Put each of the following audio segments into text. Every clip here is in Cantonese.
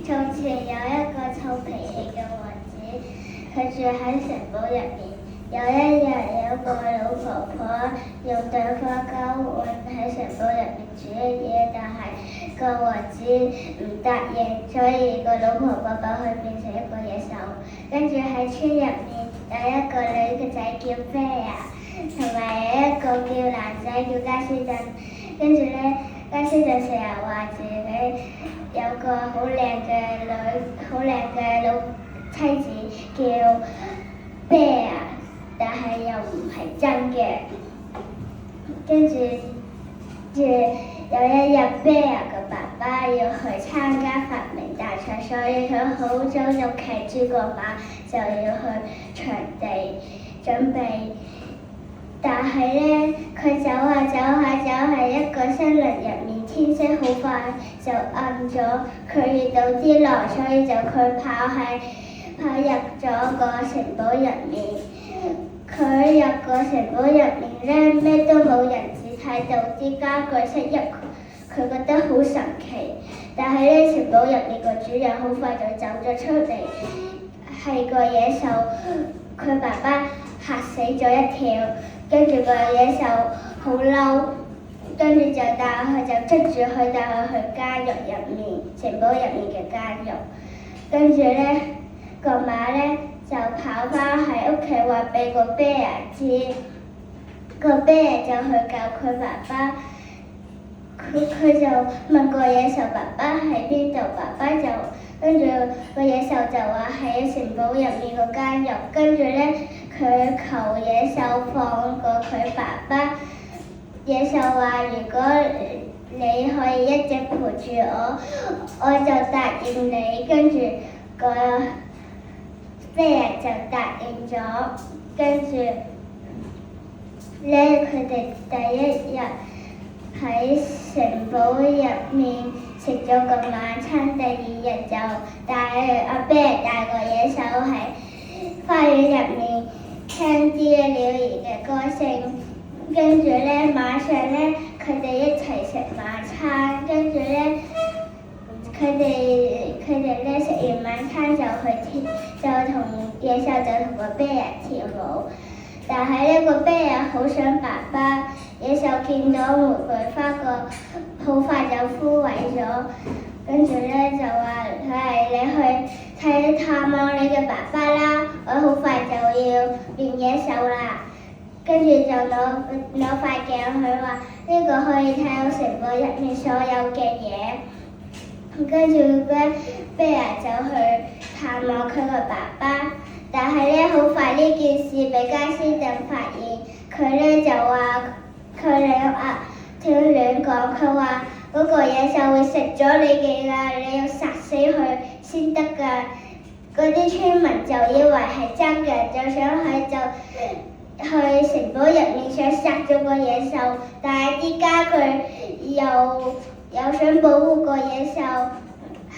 從前有一個臭脾氣嘅王子，佢住喺城堡入面。有一日，有個老婆婆用對花交換喺城堡入面煮嘅嘢，但係個王子唔答應，所以個老婆婆把佢變成一個野獸。跟住喺村入面有一個女嘅仔叫啡亞，同埋有一個叫男仔叫加斯頓。跟住咧，加斯頓成日話自己有個好靚嘅老妻子叫啡亞，但係又唔係真嘅。跟住有一日，啡亞嘅爸爸要去參加發明大賽，所以佢好早就騎住個馬就要去場地準備。但係咧，佢走下一個森林入面，天色好快就暗咗，佢遇到啲狼，所以佢跑入咗個城堡入面。佢入個城堡入面咧，咩都冇人，只睇到啲家具飾一，佢覺得好神奇。但係咧，城堡入面個主人好快就走咗出嚟，係個野獸。佢爸爸嚇死咗一跳，跟住個野獸好嬲，跟住就捉住佢帶佢去監獄入面，城堡入面嘅監獄。跟住咧，個馬咧就跑翻喺屋企話俾個啤牙知，個啤牙就去救佢爸爸。佢就問個野獸爸爸喺邊度，爸爸就跟住個野獸就話喺城堡入面個監獄。跟住咧，佢求野獸放過佢爸爸。野獸話：如果你可以一直陪住我就答應你。跟住個啡亞就答應咗。跟住咧，佢哋第一日喺城堡入面食咗個晚餐，第二日就阿啡亞帶個野獸喺花園入面聽啲鳥兒嘅歌聲。跟住咧，晚上咧，佢哋一齊食晚餐。跟住咧，佢哋咧食完晚餐就同野獸就同個啡亞跳舞。但係咧，個啡亞好想爸爸，野獸見到玫瑰花好快就枯萎咗。跟住咧就話：你去探望你嘅爸爸啦，我好快就要變野獸啦。跟住就攞塊鏡，佢話呢個可以睇到城堡入面所有嘅嘢。跟住咧，啡亞就去探望佢個爸爸，但係咧好快呢件事俾加斯頓發現，佢咧就話佢亂講，佢話嗰個野獸會食咗你嘅㗎，你要殺死佢先得㗎。嗰啲村民就以為係真嘅，就想去城堡入面想殺咗個野獸，但係啲家具又想保護個野獸。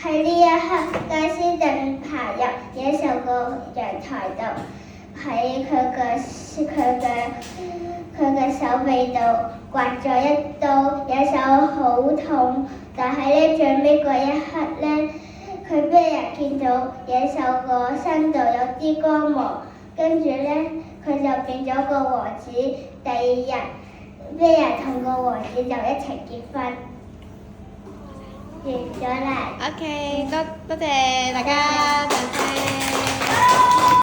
喺呢一刻，加斯頓爬入野獸個陽台度，喺佢嘅手臂度刮咗一刀，野獸好痛。但係咧，最尾嗰一刻咧，佢啡亞見到野獸個身度有啲光芒，跟住咧佢就變咗個王子。第二日，啡亞同個王子就一齊結婚。完咗啦。OK，多謝大家。